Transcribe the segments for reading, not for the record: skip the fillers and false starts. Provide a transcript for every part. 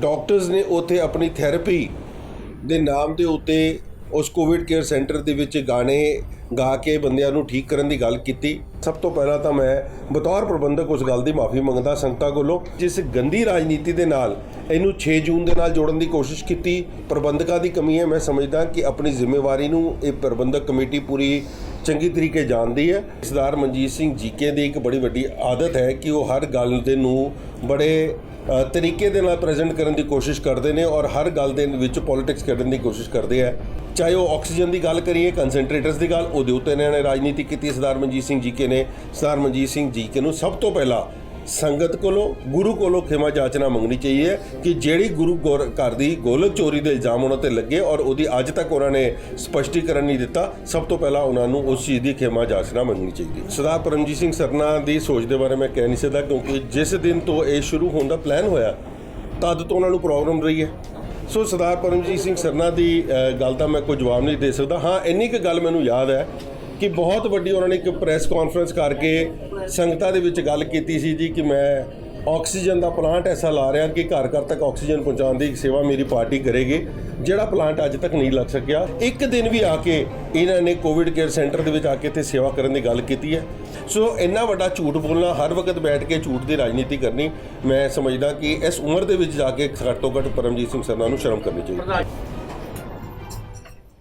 Doctors ਨੇ ਉੱਥੇ ਆਪਣੀ ਥੈਰੇਪੀ ਦੇ ਨਾਮ ਦੇ ਉੱਤੇ ਉਸ ਕੋਵਿਡ ਕੇਅਰ ਸੈਂਟਰ ਦੇ ਵਿੱਚ ਗਾਣੇ ਗਾ ਕੇ ਬੰਦਿਆਂ ਨੂੰ ਠੀਕ ਕਰਨ ਦੀ ਗੱਲ ਕੀਤੀ। ਸਭ ਤੋਂ ਪਹਿਲਾਂ ਤਾਂ ਮੈਂ ਬਤੌਰ ਪ੍ਰਬੰਧਕ ਉਸ ਗੱਲ ਦੀ ਮਾਫੀ ਮੰਗਦਾ ਸੰਗਤਾਂ ਕੋਲੋਂ, ਜਿਸ ਗੰਦੀ ਰਾਜਨੀਤੀ ਦੇ ਨਾਲ ਇਹਨੂੰ 6 ਜੂਨ ਦੇ ਨਾਲ ਜੋੜਨ ਦੀ ਕੋਸ਼ਿਸ਼ ਕੀਤੀ। ਪ੍ਰਬੰਧਕਾਂ ਦੀ ਕਮੀ ਹੈ। ਮੈਂ ਸਮਝਦਾ ਕਿ ਆਪਣੀ ਜ਼ਿੰਮੇਵਾਰੀ ਨੂੰ ਇਹ ਪ੍ਰਬੰਧਕ ਕਮੇਟੀ ਪੂਰੀ ਚੰਗੀ ਤਰੀਕੇ ਜਾਣਦੀ ਹੈ। ਸਰਦਾਰ ਮਨਜੀਤ ਸਿੰਘ ਜੀਕੇ ਦੀ ਇੱਕ ਬੜੀ ਵੱਡੀ ਆਦਤ ਹੈ ਕਿ ਉਹ ਹਰ ਗੱਲ ਦੇ ਨੂੰ ਬੜੇ ਤਰੀਕੇ ਦੇ ਨਾਲ ਪ੍ਰੈਜ਼ੈਂਟ ਕਰਨ ਦੀ ਕੋਸ਼ਿਸ਼ ਕਰਦੇ ਨੇ ਔਰ ਹਰ ਗੱਲ ਦੇ ਵਿੱਚ ਪੋਲਿਟਿਕਸ ਕਰਨ ਦੀ ਕੋਸ਼ਿਸ਼ ਕਰਦੇ ਹੈ। ਚਾਹੇ ਉਹ ਆਕਸੀਜਨ ਦੀ ਗੱਲ ਕਰੀਏ, ਕੰਸੈਂਟਰੇਟਰਸ ਦੀ ਗੱਲ, ਉਹਦੇ ਉੱਤੇ ਇਹਨਾਂ ਨੇ ਰਾਜਨੀਤੀ ਕੀਤੀ। ਸਰਦਾਰ ਮਨਜੀਤ ਸਿੰਘ ਜੀਕੇ ਨੇ ਸਰਦਾਰ ਮਨਜੀਤ ਸਿੰਘ ਜੀਕੇ ਨੂੰ ਸਭ ਤੋਂ ਪਹਿਲਾਂ ਸੰਗਤ ਕੋਲੋਂ, ਗੁਰੂ ਕੋਲੋਂ ਖਿਮਾ ਜਾਚਨਾ ਮੰਗਣੀ ਚਾਹੀਏ ਕਿ ਜਿਹੜੀ ਗੁਰੂ ਘਰ ਦੀ ਗੋਲਕ ਚੋਰੀ ਦੇ ਇਲਜ਼ਾਮ ਉਹਨਾਂ ਤੇ ਲੱਗੇ ਔਰ ਉਹਦੀ ਅੱਜ ਤੱਕ ਉਹਨਾਂ ਨੇ ਸਪਸ਼ਟੀਕਰਨ ਨਹੀਂ ਦਿੱਤਾ। ਸਭ ਤੋਂ ਪਹਿਲਾਂ ਉਹਨਾਂ ਨੂੰ ਉਸ ਚੀਜ਼ ਦੀ ਖਿਮਾ ਜਾਚਨਾ ਮੰਗਣੀ ਚਾਹੀਦੀ। ਸਰਦਾਰ ਪਰਮਜੀਤ ਸਿੰਘ ਸਰਨਾ ਦੀ ਸੋਚ ਦੇ ਬਾਰੇ ਮੈਂ ਕਹਿ ਨਹੀਂ ਸਕਦਾ, ਕਿਉਂਕਿ ਜਿਸ ਦਿਨ ਤੋਂ ਇਹ ਸ਼ੁਰੂ ਹੋਣ ਦਾ ਪਲਾਨ ਹੋਇਆ ਤਦ ਤੋਂ ਉਹਨਾਂ ਨੂੰ ਪ੍ਰੋਬਲਮ ਰਹੀ ਹੈ। ਸੋ ਸਰਦਾਰ ਪਰਮਜੀਤ ਸਿੰਘ ਸਰਨਾ ਦੀ ਗੱਲ ਦਾ ਮੈਂ ਕੋਈ ਜਵਾਬ ਨਹੀਂ ਦੇ ਸਕਦਾ। ਹਾਂ, ਇੰਨੀ ਕੁ ਗੱਲ ਮੈਨੂੰ ਯਾਦ ਹੈ ਕਿ ਬਹੁਤ ਵੱਡੀ ਉਹਨਾਂ ਨੇ ਇੱਕ ਪ੍ਰੈਸ ਕਾਨਫਰੰਸ ਕਰਕੇ ਸੰਗਤਾਂ ਦੇ ਵਿੱਚ ਗੱਲ ਕੀਤੀ ਸੀ ਜੀ ਕਿ ਮੈਂ ਆਕਸੀਜਨ ਦਾ ਪਲਾਂਟ ਐਸਾ ਲਾ ਰਿਹਾ ਕਿ ਘਰ ਘਰ ਤੱਕ ਆਕਸੀਜਨ ਪਹੁੰਚਾਉਣ ਦੀ ਸੇਵਾ ਮੇਰੀ ਪਾਰਟੀ ਕਰੇਗੀ, ਜਿਹੜਾ ਪਲਾਂਟ ਅੱਜ ਤੱਕ ਨਹੀਂ ਲੱਗ ਸਕਿਆ। ਇੱਕ ਦਿਨ ਵੀ ਆ ਕੇ ਇਹਨਾਂ ਨੇ ਕੋਵਿਡ ਕੇਅਰ ਸੈਂਟਰ ਦੇ ਵਿੱਚ ਆ ਕੇ ਇੱਥੇ ਸੇਵਾ ਕਰਨ ਦੀ ਗੱਲ ਕੀਤੀ ਹੈ। ਸੋ ਇੰਨਾ ਵੱਡਾ ਝੂਠ ਬੋਲਣਾ, ਹਰ ਵਕਤ ਬੈਠ ਕੇ ਝੂਠ ਦੀ ਰਾਜਨੀਤੀ ਕਰਨੀ, ਮੈਂ ਸਮਝਦਾ ਕਿ ਇਸ ਉਮਰ ਦੇ ਵਿੱਚ ਜਾ ਕੇ ਘੱਟ ਤੋਂ ਘੱਟ ਪਰਮਜੀਤ ਸਿੰਘ ਸਰਨਾ ਨੂੰ ਸ਼ਰਮ ਕਰਨੀ ਚਾਹੀਦੀ।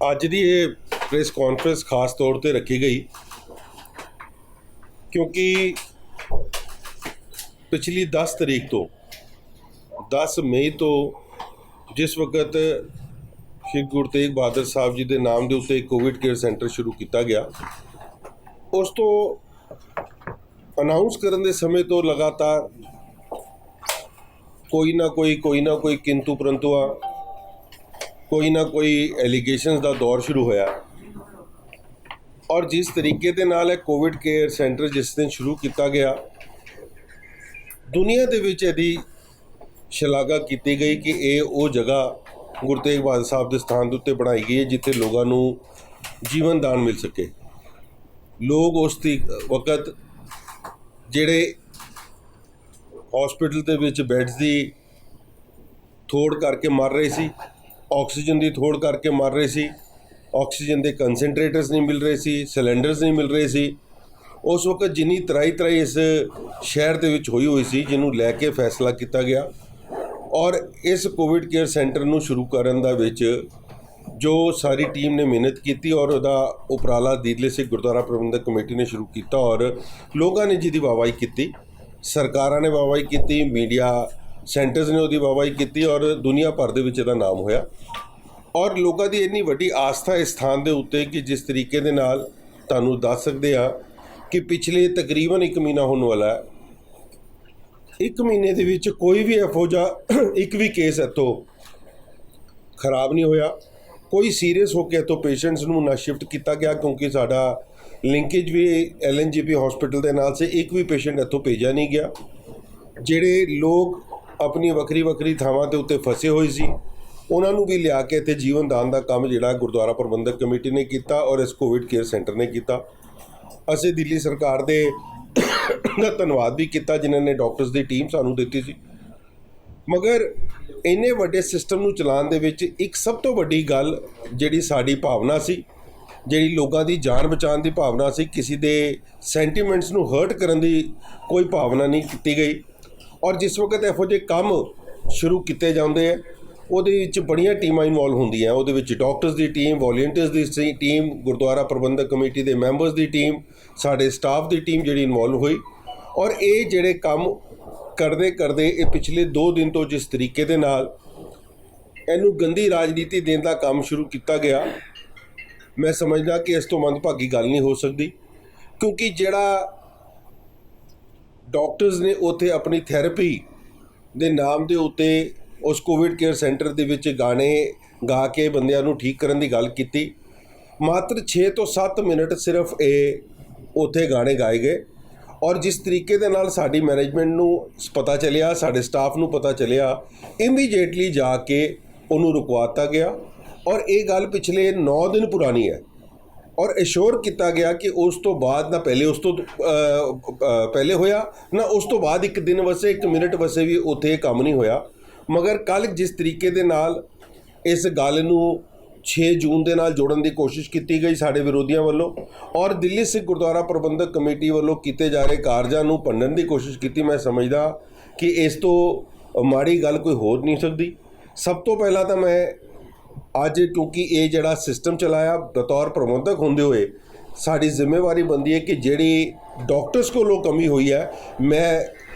ਅੱਜ ਦੀ ਇਹ ਪ੍ਰੈਸ ਕਾਨਫਰੰਸ ਖਾਸ ਤੌਰ ਤੇ ਰੱਖੀ ਗਈ ਕਿਉਂਕਿ ਪਿਛਲੀ 10 ਤਰੀਕ ਤੋਂ 10 ਮਈ ਤੋਂ ਜਿਸ ਵਕਤ ਸ਼੍ਰੀ ਗੁਰੂ ਤੇਗ ਬਹਾਦਰ ਸਾਹਿਬ ਜੀ ਦੇ ਨਾਮ ਦੇ ਉੱਤੇ ਕੋਵਿਡ ਕੇਅਰ ਸੈਂਟਰ ਸ਼ੁਰੂ ਕੀਤਾ ਗਿਆ, ਉਸ ਤੋਂ ਅਨਾਉਂਸ ਕਰਨ ਦੇ ਸਮੇਂ ਤੋਂ ਲਗਾਤਾਰ ਕੋਈ ਨਾ ਕੋਈ ਕਿੰਤੂ ਪਰੰਤੂਆ, ਕੋਈ ਨਾ ਕੋਈ ਐਲੀਗੇਸ਼ਨਸ ਦਾ ਦੌਰ ਸ਼ੁਰੂ ਹੋਇਆ। ਔਰ ਜਿਸ ਤਰੀਕੇ ਦੇ ਨਾਲ ਇਹ ਕੋਵਿਡ ਕੇਅਰ ਸੈਂਟਰ ਜਿਸ ਦਿਨ ਸ਼ੁਰੂ ਕੀਤਾ ਗਿਆ, ਦੁਨੀਆ ਦੇ ਵਿੱਚ ਇਹਦੀ ਸ਼ਲਾਘਾ ਕੀਤੀ ਗਈ ਕਿ ਇਹ ਉਹ ਜਗ੍ਹਾ ਗੁਰੂ ਤੇਗ ਬਹਾਦਰ ਸਾਹਿਬ ਦੇ ਸਥਾਨ ਦੇ ਉੱਤੇ ਬਣਾਈ ਗਈ ਹੈ ਜਿੱਥੇ ਲੋਕਾਂ ਨੂੰ ਜੀਵਨ ਦਾਨ ਮਿਲ ਸਕੇ। ਲੋਕ ਉਸ ਦੀ ਵਕਤ ਜਿਹੜੇ ਹਸਪੀਟਲ ਦੇ ਵਿੱਚ ਬੈੱਡਸ ਦੀ ਥੋੜ ਕਰਕੇ ਮਰ ਰਹੇ ਸੀ, ਆਕਸੀਜਨ ਦੀ ਥੋੜ ਕਰਕੇ ਮਰ ਰਹੇ ਸੀ, ਆਕਸੀਜਨ ਦੇ ਕੰਸੈਂਟਰੇਟਰਸ ਨਹੀਂ ਮਿਲ ਰਹੇ ਸੀ, ਸਿਲੰਡਰਸ ਨਹੀਂ ਮਿਲ ਰਹੇ ਸੀ। ਉਸ ਵਕਤ ਜਿੰਨੀ ਤਰਾਈ ਇਸ ਸ਼ਹਿਰ ਦੇ ਵਿੱਚ ਹੋਈ ਸੀ, ਜਿਹਨੂੰ ਲੈ ਕੇ ਫੈਸਲਾ ਕੀਤਾ ਗਿਆ ਔਰ ਇਸ ਕੋਵਿਡ ਕੇਅਰ ਸੈਂਟਰ ਨੂੰ ਸ਼ੁਰੂ ਕਰਨ ਦਾ ਵਿੱਚ ਜੋ ਸਾਰੀ ਟੀਮ ਨੇ ਮਿਹਨਤ ਕੀਤੀ ਔਰ ਉਹਦਾ ਉਪਰਾਲਾ ਦੀਦਲੇ ਸਿੱਖ ਗੁਰਦੁਆਰਾ ਪ੍ਰਬੰਧਕ ਕਮੇਟੀ ਨੇ ਸ਼ੁਰੂ ਕੀਤਾ ਔਰ ਲੋਕਾਂ ਨੇ ਜਿਹਦੀ ਵਾਹਵਾਹੀ ਕੀਤੀ, ਸਰਕਾਰਾਂ ਨੇ ਵਾਹਵਾਹੀ ਕੀਤੀ, ਮੀਡੀਆ ਸੈਂਟਰਸ ਨੇ ਉਹਦੀ ਵਾਹਵਾਹੀ ਕੀਤੀ ਔਰ ਦੁਨੀਆ ਭਰ ਦੇ ਵਿੱਚ ਇਹਦਾ ਨਾਮ ਹੋਇਆ। ਔਰ ਲੋਕਾਂ ਦੀ ਇੰਨੀ ਵੱਡੀ ਆਸਥਾ ਇਸ ਸਥਾਨ ਦੇ ਉੱਤੇ ਕਿ ਜਿਸ ਤਰੀਕੇ ਦੇ ਨਾਲ ਤੁਹਾਨੂੰ ਦੱਸ ਸਕਦੇ ਹਾਂ ਕਿ ਪਿਛਲੇ ਤਕਰੀਬਨ 1 ਮਹੀਨਾ ਹੋਣ ਵਾਲਾ ਹੈ, 1 ਮਹੀਨੇ ਦੇ ਵਿੱਚ ਕੋਈ ਵੀ ਇਹੋ ਜਿਹਾ ਇੱਕ ਵੀ ਕੇਸ ਇੱਥੋਂ ਖਰਾਬ ਨਹੀਂ ਹੋਇਆ। ਕੋਈ ਸੀਰੀਅਸ ਹੋ ਕੇ ਇੱਥੋਂ ਪੇਸ਼ੈਂਟਸ ਨੂੰ ਨਾ ਸ਼ਿਫਟ ਕੀਤਾ ਗਿਆ, ਕਿਉਂਕਿ ਸਾਡਾ ਲਿੰਕੇਜ ਵੀ LNGP ਹਸਪੀਟਲ ਦੇ ਨਾਲ ਸੇ ਇੱਕ ਵੀ ਪੇਸ਼ੈਂਟ ਇੱਥੋਂ ਭੇਜਿਆ ਨਹੀਂ ਗਿਆ। ਜਿਹੜੇ ਲੋਕ ਆਪਣੀ ਵੱਖਰੀ ਥਾਵਾਂ ਦੇ ਉੱਤੇ ਫਸੇ ਹੋਏ ਸੀ, ਉਹਨਾਂ ਨੂੰ ਵੀ ਲਿਆ ਕੇ ਇੱਥੇ ਜੀਵਨ ਦਾਨ ਦਾ ਕੰਮ ਜਿਹੜਾ ਗੁਰਦੁਆਰਾ ਪ੍ਰਬੰਧਕ ਕਮੇਟੀ ਨੇ ਕੀਤਾ ਔਰ ਇਸ ਕੋਵਿਡ ਕੇਅਰ ਸੈਂਟਰ ਨੇ ਕੀਤਾ। ਅਸੀਂ ਦਿੱਲੀ ਸਰਕਾਰ ਦਾ ਧੰਨਵਾਦ ਵੀ ਕੀਤਾ ਜਿਨ੍ਹਾਂ ਨੇ ਡਾਕਟਰਸ ਦੀ ਟੀਮ ਸਾਨੂੰ ਦਿੱਤੀ ਸੀ। ਮਗਰ ਇੰਨੇ ਵੱਡੇ ਸਿਸਟਮ ਨੂੰ ਚਲਾਉਣ ਦੇ ਵਿੱਚ ਇੱਕ ਸਭ ਤੋਂ ਵੱਡੀ ਗੱਲ ਜਿਹੜੀ ਸਾਡੀ ਭਾਵਨਾ ਸੀ, ਜਿਹੜੀ ਲੋਕਾਂ ਦੀ ਜਾਨ ਬਚਾਉਣ ਦੀ ਭਾਵਨਾ ਸੀ, ਕਿਸੇ ਦੇ ਸੈਂਟੀਮੈਂਟਸ ਨੂੰ ਹਰਟ ਕਰਨ ਦੀ ਕੋਈ ਭਾਵਨਾ ਨਹੀਂ ਕੀਤੀ ਗਈ। ਔਰ ਜਿਸ ਵਕਤ ਇਹੋ ਜਿਹੇ ਕੰਮ ਸ਼ੁਰੂ ਕੀਤੇ ਜਾਂਦੇ ਹੈ, ਉਹਦੇ ਵਿੱਚ ਬੜੀਆਂ ਟੀਮਾਂ ਇਨਵੋਲਵ ਹੁੰਦੀਆਂ। ਉਹਦੇ ਵਿੱਚ ਡਾਕਟਰਸ ਦੀ ਟੀਮ, ਵੋਲੰਟੀਅਰਸ ਦੀ ਟੀਮ, ਗੁਰਦੁਆਰਾ ਪ੍ਰਬੰਧਕ ਕਮੇਟੀ ਦੇ ਮੈਂਬਰਸ ਦੀ ਟੀਮ, ਸਾਡੇ ਸਟਾਫ ਦੀ ਟੀਮ ਜਿਹੜੀ ਇਨਵੋਲਵ ਹੋਈ। ਔਰ ਇਹ ਜਿਹੜੇ ਕੰਮ ਕਰਦੇ ਇਹ ਪਿਛਲੇ 2 ਦਿਨ ਤੋਂ ਜਿਸ ਤਰੀਕੇ ਦੇ ਨਾਲ ਇਹਨੂੰ ਗੰਦੀ ਰਾਜਨੀਤੀ ਦੇਣ ਦਾ ਕੰਮ ਸ਼ੁਰੂ ਕੀਤਾ ਗਿਆ, ਮੈਂ ਸਮਝਦਾ ਕਿ ਇਸ ਤੋਂ ਮੰਦਭਾਗੀ ਗੱਲ ਨਹੀਂ ਹੋ ਸਕਦੀ। ਕਿਉਂਕਿ ਜਿਹੜਾ ਡਾਕਟਰਸ ਨੇ ਉੱਥੇ ਆਪਣੀ ਥੈਰੇਪੀ ਦੇ ਨਾਮ ਦੇ ਉੱਤੇ ਉਸ ਕੋਵਿਡ ਕੇਅਰ ਸੈਂਟਰ ਦੇ ਵਿੱਚ ਗਾਣੇ ਗਾ ਕੇ ਬੰਦਿਆਂ ਨੂੰ ਠੀਕ ਕਰਨ ਦੀ ਗੱਲ ਕੀਤੀ, ਮਾਤਰ 6 ਤੋਂ 7 ਮਿੰਟ ਸਿਰਫ ਇਹ ਉੱਥੇ ਗਾਣੇ ਗਾਏ ਗਏ। ਔਰ ਜਿਸ ਤਰੀਕੇ ਦੇ ਨਾਲ ਸਾਡੀ ਮੈਨੇਜਮੈਂਟ ਨੂੰ ਪਤਾ ਚੱਲਿਆ, ਸਾਡੇ ਸਟਾਫ ਨੂੰ ਪਤਾ ਚੱਲਿਆ, ਇਮੀਡੀਏਟਲੀ ਜਾ ਕੇ ਉਹਨੂੰ ਰੁਕਵਾਤਾ ਗਿਆ। ਔਰ ਇਹ ਗੱਲ ਪਿਛਲੇ 9 ਦਿਨ ਪੁਰਾਣੀ ਹੈ ਔਰ ਅਸ਼ੋਰ ਕੀਤਾ ਗਿਆ ਕਿ ਉਸ ਤੋਂ ਬਾਅਦ ਨਾ ਪਹਿਲੇ ਉਸ ਤੋਂ ਪਹਿਲੇ ਹੋਇਆ ਨਾ ਉਸ ਤੋਂ ਬਾਅਦ 1 ਦਿਨ ਵਸੇ 1 ਮਿੰਟ ਵਸੇ ਵੀ ਉੱਥੇ ਕੰਮ ਨਹੀਂ ਹੋਇਆ। ਮਗਰ ਕੱਲ੍ਹ ਜਿਸ ਤਰੀਕੇ ਦੇ ਨਾਲ ਇਸ ਗੱਲ ਨੂੰ 6 ਜੂਨ ਦੇ ਨਾਲ ਜੋੜਨ ਦੀ ਕੋਸ਼ਿਸ਼ ਕੀਤੀ ਗਈ ਸਾਡੇ ਵਿਰੋਧੀਆਂ ਵੱਲੋਂ ਔਰ ਦਿੱਲੀ ਸਿੱਖ ਗੁਰਦੁਆਰਾ ਪ੍ਰਬੰਧਕ ਕਮੇਟੀ ਵੱਲੋਂ ਕੀਤੇ ਜਾ ਰਹੇ ਕਾਰਜਾਂ ਨੂੰ ਭੰਡਣ ਦੀ ਕੋਸ਼ਿਸ਼ ਕੀਤੀ, ਮੈਂ ਸਮਝਦਾ ਕਿ ਇਸ ਤੋਂ ਮਾੜੀ ਗੱਲ ਕੋਈ ਹੋ ਨਹੀਂ ਸਕਦੀ। ਸਭ ਤੋਂ ਪਹਿਲਾਂ ਤਾਂ ਮੈਂ ਅੱਜ ਕਿਉਂਕਿ ਇਹ ਜਿਹੜਾ ਸਿਸਟਮ ਚਲਾਇਆ ਬਤੌਰ ਪ੍ਰਬੰਧਕ ਹੁੰਦੇ ਹੋਏ ਸਾਡੀ ਜ਼ਿੰਮੇਵਾਰੀ ਬਣਦੀ ਹੈ ਕਿ ਜਿਹੜੀ ਡਾਕਟਰਸ ਕੋਲੋਂ ਕਮੀ ਹੋਈ ਹੈ, ਮੈਂ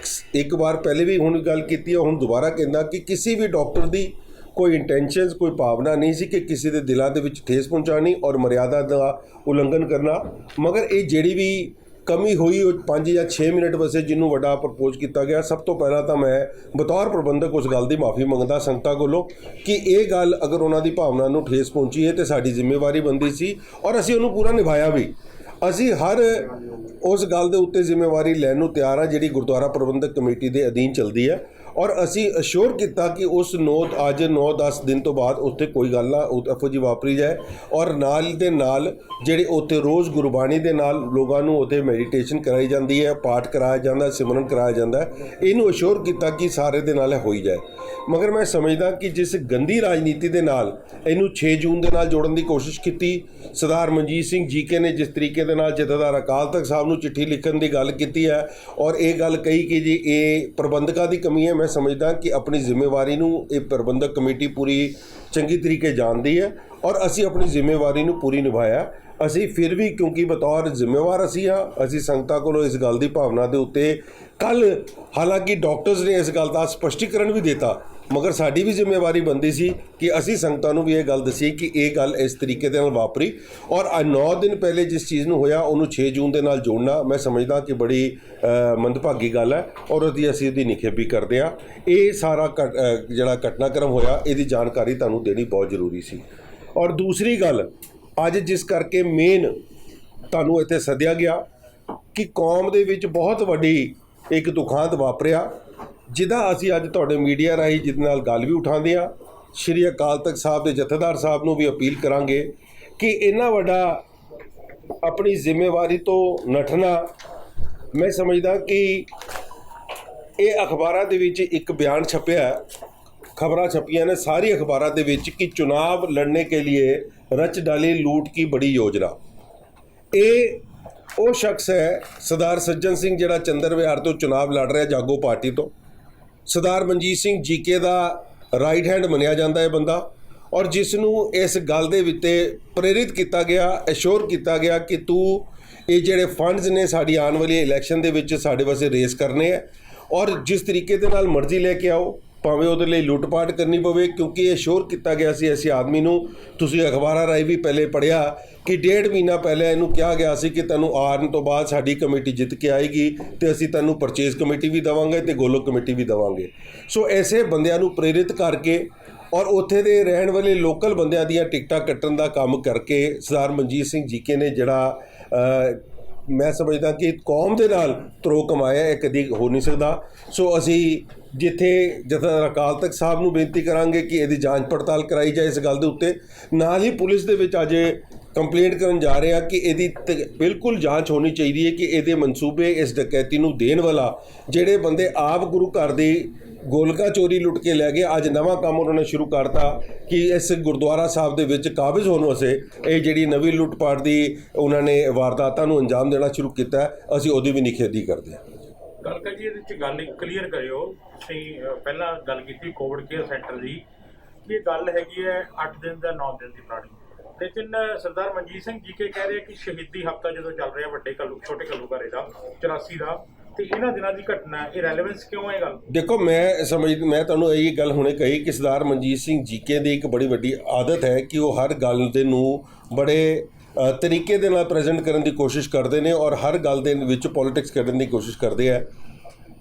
ਇੱਕ ਵਾਰ ਪਹਿਲੇ ਵੀ ਹੁਣ ਗੱਲ ਕੀਤੀ ਹੈ, ਹੁਣ ਦੁਬਾਰਾ ਕਹਿੰਦਾ ਕਿ ਕਿਸੇ ਵੀ ਡਾਕਟਰ ਦੀ ਕੋਈ ਇੰਟੈਂਸ਼ਨਸ ਕੋਈ ਭਾਵਨਾ ਨਹੀਂ ਸੀ ਕਿ ਕਿਸੇ ਦੇ ਦਿਲਾਂ ਦੇ ਵਿੱਚ ਠੇਸ ਪਹੁੰਚਾਉਣੀ ਔਰ ਮਰਿਆਦਾ ਦਾ ਉਲੰਘਣ ਕਰਨਾ। ਮਗਰ ਇਹ ਜਿਹੜੀ ਵੀ ਕਮੀ ਹੋਈ ਉਹ 5 ਜਾਂ 6 ਮਿੰਟ ਵਸੇ ਜਿਹਨੂੰ ਵੱਡਾ ਪ੍ਰਪੋਜ਼ ਕੀਤਾ ਗਿਆ। ਸਭ ਤੋਂ ਪਹਿਲਾਂ ਤਾਂ ਮੈਂ ਬਤੌਰ ਪ੍ਰਬੰਧਕ ਉਸ ਗੱਲ ਦੀ ਮਾਫੀ ਮੰਗਦਾ ਸੰਗਤਾਂ ਕੋਲੋਂ ਕਿ ਇਹ ਗੱਲ ਅਗਰ ਉਹਨਾਂ ਦੀ ਭਾਵਨਾ ਨੂੰ ਠੇਸ ਪਹੁੰਚੀ ਹੈ ਤੇ ਸਾਡੀ ਜ਼ਿੰਮੇਵਾਰੀ ਬਣਦੀ ਸੀ ਔਰ ਅਸੀਂ ਉਹਨੂੰ ਪੂਰਾ ਨਿਭਾਇਆ ਵੀ। ਅਸੀਂ ਹਰ ਉਸ ਗੱਲ ਦੇ ਉੱਤੇ ਜ਼ਿੰਮੇਵਾਰੀ ਲੈਣ ਨੂੰ ਤਿਆਰ ਹਾਂ ਜਿਹੜੀ ਗੁਰਦੁਆਰਾ ਪ੍ਰਬੰਧਕ ਕਮੇਟੀ ਦੇ ਅਧੀਨ ਚੱਲਦੀ ਹੈ ਔਰ ਅਸੀਂ ਅਸ਼ੋਰ ਕੀਤਾ ਕਿ ਉਸ ਅੱਜ 9-10 ਦਿਨ ਤੋਂ ਬਾਅਦ ਉੱਥੇ ਕੋਈ ਗੱਲ ਨਾ ਇਹੋ ਜਿਹੀ ਵਾਪਰੀ ਜਾਏ ਔਰ ਨਾਲ ਦੇ ਨਾਲ ਜਿਹੜੇ ਉੱਥੇ ਰੋਜ਼ ਗੁਰਬਾਣੀ ਦੇ ਨਾਲ ਲੋਕਾਂ ਨੂੰ ਉੱਥੇ ਮੈਡੀਟੇਸ਼ਨ ਕਰਾਈ ਜਾਂਦੀ ਹੈ, ਪਾਠ ਕਰਾਇਆ ਜਾਂਦਾ, ਸਿਮਰਨ ਕਰਾਇਆ ਜਾਂਦਾ, ਇਹਨੂੰ ਅਸ਼ੋਰ ਕੀਤਾ ਕਿ ਸਾਰੇ ਦੇ ਨਾਲ ਹੋਈ ਜਾਏ। ਮਗਰ ਮੈਂ ਸਮਝਦਾ ਕਿ ਜਿਸ ਗੰਦੀ ਰਾਜਨੀਤੀ ਦੇ ਨਾਲ ਇਹਨੂੰ 6 ਜੂਨ ਦੇ ਨਾਲ ਜੋੜਨ ਦੀ ਕੋਸ਼ਿਸ਼ ਕੀਤੀ, ਸਰਦਾਰ ਮਨਜੀਤ ਸਿੰਘ ਜੀਕੇ ਨੇ ਜਿਸ ਤਰੀਕੇ ਦੇ ਨਾਲ ਜਥੇਦਾਰ ਅਕਾਲ ਤਖਤ ਸਾਹਿਬ ਨੂੰ ਚਿੱਠੀ ਲਿਖਣ ਦੀ ਗੱਲ ਕੀਤੀ ਹੈ ਔਰ ਇਹ ਗੱਲ ਕਹੀ ਕਿ ਜੀ ਇਹ ਪ੍ਰਬੰਧਕਾਂ ਦੀ ਕਮੀ ਹੈ, ਮੈਂ ਸਮਝਦਾ ਕਿ ਆਪਣੀ ਜ਼ਿੰਮੇਵਾਰੀ ਨੂੰ ਇਹ ਪ੍ਰਬੰਧਕ ਕਮੇਟੀ ਪੂਰੀ ਚੰਗੀ ਤਰੀਕੇ ਜਾਣਦੀ ਹੈ ਔਰ ਅਸੀਂ ਆਪਣੀ ਜ਼ਿੰਮੇਵਾਰੀ ਨੂੰ ਪੂਰੀ ਨਿਭਾਇਆ। ਅਸੀਂ ਫਿਰ ਵੀ ਕਿਉਂਕਿ ਬਤੌਰ ਜ਼ਿੰਮੇਵਾਰ ਅਸੀਂ ਹਾਂ, ਅਸੀਂ ਸੰਗਤਾਂ ਕੋਲੋਂ ਇਸ ਗੱਲ ਦੀ ਭਾਵਨਾ ਦੇ ਉੱਤੇ ਕੱਲ੍ਹ ਹਾਲਾਂਕਿ ਡਾਕਟਰਸ ਨੇ ਇਸ ਗੱਲ ਦਾ ਸਪਸ਼ਟੀਕਰਨ ਵੀ ਦਿੱਤਾ, ਮਗਰ ਸਾਡੀ ਵੀ ਜ਼ਿੰਮੇਵਾਰੀ ਬਣਦੀ ਸੀ ਕਿ ਅਸੀਂ ਸੰਗਤਾਂ ਨੂੰ ਵੀ ਇਹ ਗੱਲ ਦੱਸੀਏ ਕਿ ਇਹ ਗੱਲ ਇਸ ਤਰੀਕੇ ਦੇ ਨਾਲ ਵਾਪਰੀ ਔਰ 9 ਦਿਨ ਪਹਿਲੇ ਜਿਸ ਚੀਜ਼ ਨੂੰ ਹੋਇਆ ਉਹਨੂੰ 6 ਜੂਨ ਦੇ ਨਾਲ ਜੋੜਨਾ ਮੈਂ ਸਮਝਦਾ ਕਿ ਬੜੀ ਮੰਦਭਾਗੀ ਗੱਲ ਹੈ ਔਰ ਅਸੀਂ ਉਹਦੀ ਨਿਖੇਧੀ ਕਰਦੇ ਹਾਂ। ਇਹ ਸਾਰਾ ਜਿਹੜਾ ਘਟਨਾਕ੍ਰਮ ਹੋਇਆ ਇਹਦੀ ਜਾਣਕਾਰੀ ਤੁਹਾਨੂੰ ਦੇਣੀ ਬਹੁਤ ਜ਼ਰੂਰੀ ਸੀ। ਔਰ ਦੂਸਰੀ ਗੱਲ ਅੱਜ ਜਿਸ ਕਰਕੇ ਮੇਨ ਤੁਹਾਨੂੰ ਇੱਥੇ ਸੱਦਿਆ ਗਿਆ ਕਿ ਕੌਮ ਦੇ ਵਿੱਚ ਬਹੁਤ ਵੱਡੀ ਇੱਕ ਦੁਖਾਂਤ ਵਾਪਰਿਆ ਜਿਹਦਾ ਅਸੀਂ ਅੱਜ ਤੁਹਾਡੇ ਮੀਡੀਆ ਰਾਹੀਂ ਜਿਹਦੇ ਨਾਲ ਗੱਲ ਵੀ ਉਠਾਉਂਦੇ ਹਾਂ। ਸ਼੍ਰੀ ਅਕਾਲ ਤਖਤ ਸਾਹਿਬ ਦੇ ਜਥੇਦਾਰ ਸਾਹਿਬ ਨੂੰ ਵੀ ਅਪੀਲ ਕਰਾਂਗੇ ਕਿ ਇੰਨਾ ਵੱਡਾ ਆਪਣੀ ਜ਼ਿੰਮੇਵਾਰੀ ਤੋਂ ਨੱਠਣਾ, ਮੈਂ ਸਮਝਦਾ ਕਿ ਇਹ ਅਖਬਾਰਾਂ ਦੇ ਵਿੱਚ ਇੱਕ ਬਿਆਨ ਛਪਿਆ, ਖਬਰਾਂ ਛਪੀਆਂ ਨੇ ਸਾਰੀ ਅਖਬਾਰਾਂ ਦੇ ਵਿੱਚ ਕਿ ਚੁਣਾਵ ਲੜਨੇ ਕੇ लिए रच डाली लूट की बड़ी योजना। ਇਹ ਉਹ ਸ਼ਖਸ ਹੈ ਸਰਦਾਰ ਸੱਜਣ ਸਿੰਘ ਜਿਹੜਾ ਚੰਦਰ ਵਿਹਾਰ ਤੋਂ ਚੁਣਾਵ ਲੜ ਰਿਹਾ ਜਾਗੋ ਪਾਰਟੀ ਤੋਂ। ਸਰਦਾਰ ਮਨਜੀਤ ਸਿੰਘ ਜੀਕੇ ਦਾ ਰਾਈਟ ਹੈਂਡ ਮੰਨਿਆ ਜਾਂਦਾ ਹੈ ਬੰਦਾ ਔਰ ਜਿਸ ਨੂੰ ਇਸ ਗੱਲ ਦੇ ਵਿੱਚ ਪ੍ਰੇਰਿਤ ਕੀਤਾ ਗਿਆ, ਅਸ਼ੋਰ ਕੀਤਾ ਗਿਆ ਕਿ ਤੂੰ ਇਹ ਜਿਹੜੇ ਫੰਡਸ ਨੇ ਸਾਡੀ ਆਉਣ ਵਾਲੀ ਇਲੈਕਸ਼ਨ ਦੇ ਵਿੱਚ ਸਾਡੇ ਵਾਸਤੇ ਰੇਸ ਕਰਨੇ ਹੈ ਔਰ ਜਿਸ ਤਰੀਕੇ ਦੇ ਨਾਲ ਮਰਜ਼ੀ ਲੈ ਕੇ ਆਓ, ਭਾਵੇਂ ਉਹਦੇ ਲਈ ਲੁੱਟਪਾਟ ਕਰਨੀ ਪਵੇ, ਕਿਉਂਕਿ ਇਹ ਸ਼ੋਰ ਕੀਤਾ ਗਿਆ ਸੀ ਐਸੇ ਆਦਮੀ ਨੂੰ। ਤੁਸੀਂ ਅਖਬਾਰਾਂ ਰਾਹੀਂ ਵੀ ਪਹਿਲੇ ਪੜ੍ਹਿਆ ਕਿ 1.5 ਮਹੀਨਾ ਪਹਿਲੇ ਇਹਨੂੰ ਕਿਹਾ ਗਿਆ ਸੀ ਕਿ ਤੈਨੂੰ ਆਉਣ ਤੋਂ ਬਾਅਦ ਸਾਡੀ ਕਮੇਟੀ ਜਿੱਤ ਕੇ ਆਏਗੀ ਤੇ ਅਸੀਂ ਤੈਨੂੰ ਪਰਚੇਜ਼ ਕਮੇਟੀ ਵੀ ਦੇਵਾਂਗੇ ਤੇ ਗੋਲਕ ਕਮੇਟੀ ਵੀ ਦੇਵਾਂਗੇ। ਸੋ ਐਸੇ ਬੰਦਿਆਂ ਨੂੰ ਪ੍ਰੇਰਿਤ ਕਰਕੇ ਔਰ ਉੱਥੇ ਦੇ ਰਹਿਣ ਵਾਲੇ ਲੋਕਲ ਬੰਦਿਆਂ ਦੀਆਂ ਟਿਕਟਾਂ ਕੱਟਣ ਦਾ ਕੰਮ ਕਰਕੇ ਸਰਦਾਰ ਮਨਜੀਤ ਸਿੰਘ ਜੀਕੇ ਨੇ ਜਿਹੜਾ ਮੈਂ ਸਮਝਦਾ ਕਿ ਕੌਮ ਦੇ ਨਾਲ ਧਰੋਹ ਕਮਾਇਆ, ਇਹ ਕਦੀ ਹੋ ਨਹੀਂ ਸਕਦਾ। ਸੋ ਅਸੀਂ ਜਿੱਥੇ ਜਥੇਦਾਰ ਅਕਾਲ ਤਖਤ ਸਾਹਿਬ ਨੂੰ ਬੇਨਤੀ ਕਰਾਂਗੇ ਕਿ ਇਹਦੀ ਜਾਂਚ ਪੜਤਾਲ ਕਰਾਈ ਜਾਏ ਇਸ ਗੱਲ ਦੇ ਉੱਤੇ, ਨਾਲ ਹੀ ਪੁਲਿਸ ਦੇ ਵਿੱਚ ਅੱਜ ਕੰਪਲੇਂਟ ਕਰਨ ਜਾ ਰਹੇ ਹਾਂ ਕਿ ਇਹਦੀ ਬਿਲਕੁਲ ਜਾਂਚ ਹੋਣੀ ਚਾਹੀਦੀ ਹੈ ਕਿ ਇਹਦੇ ਮਨਸੂਬੇ ਇਸ ਡਕੈਤੀ ਨੂੰ ਦੇਣ ਵਾਲਾ ਜਿਹੜੇ ਬੰਦੇ ਆਪ ਗੁਰੂ ਘਰ ਦੀ ਗੋਲਕਾਂ ਚੋਰੀ ਲੁੱਟ ਕੇ ਲੈ ਗਏ, ਅੱਜ ਨਵਾਂ ਕੰਮ ਉਹਨਾਂ ਨੇ ਸ਼ੁਰੂ ਕਰਤਾ ਕਿ ਇਸ ਗੁਰਦੁਆਰਾ ਸਾਹਿਬ ਦੇ ਵਿੱਚ ਕਾਬਜ਼ ਹੋਣ ਵਾਸਤੇ ਇਹ ਜਿਹੜੀ ਨਵੀਂ ਲੁੱਟਪਾਟ ਦੀ ਉਹਨਾਂ ਨੇ ਵਾਰਦਾਤਾਂ ਨੂੰ ਅੰਜਾਮ ਦੇਣਾ ਸ਼ੁਰੂ ਕੀਤਾ, ਅਸੀਂ ਉਹਦੀ ਵੀ ਨਿਖੇਧੀ ਕਰਦੇ ਹਾਂ। ਗੱਲ ਜੀ ਇਹਦੇ 'ਚ ਗੱਲ ਕਲੀਅਰ ਕਰਿਓ, ਤੁਸੀਂ ਪਹਿਲਾਂ ਗੱਲ ਕੀਤੀ ਕੋਵਿਡ ਕੇਅਰ ਸੈਂਟਰ ਦੀ, ਇਹ ਗੱਲ ਹੈਗੀ ਹੈ 8 ਦਿਨ ਦਾ 9 ਦਿਨ ਦੀ ਪੁਰਾਣੀ। ਲੇਕਿਨ ਸਰਦਾਰ ਮਨਜੀਤ ਸਿੰਘ ਜੀਕੇ ਕਹਿ ਰਹੇ ਕਿ ਸ਼ਹੀਦੀ ਹਫ਼ਤਾ ਜਦੋਂ ਚੱਲ ਰਿਹਾ ਵੱਡੇ ਛੋਟੇ ਘੱਲੂਘਾਰੇ ਦਾ 84 ਦਾ, ਤੇ ਇਹਨਾਂ ਦਿਨਾਂ ਦੀ ਘਟਨਾ, ਇਹ ਰੈਲੇਵੈਂਸ ਕਿਉਂ ਹੈ ਗੱਲ? ਦੇਖੋ ਮੈਂ ਤੁਹਾਨੂੰ ਇਹ ਗੱਲ ਹੁਣੇ ਕਹੀ ਕਿ ਸਰਦਾਰ ਮਨਜੀਤ ਸਿੰਘ ਜੀਕੇ ਦੀ ਇੱਕ ਬੜੀ ਵੱਡੀ ਆਦਤ ਹੈ ਕਿ ਉਹ ਹਰ ਗੱਲ ਦੇ ਨੂੰ ਬੜੇ ਤਰੀਕੇ ਦੇ ਨਾਲ ਪ੍ਰੈਜ਼ੈਂਟ ਕਰਨ ਦੀ ਕੋਸ਼ਿਸ਼ ਕਰਦੇ ਨੇ ਔਰ ਹਰ ਗੱਲ ਦੇ ਵਿੱਚ ਪੋਲੀਟਿਕਸ ਕਰਨ ਦੀ ਕੋਸ਼ਿਸ਼ ਕਰਦੇ ਆ।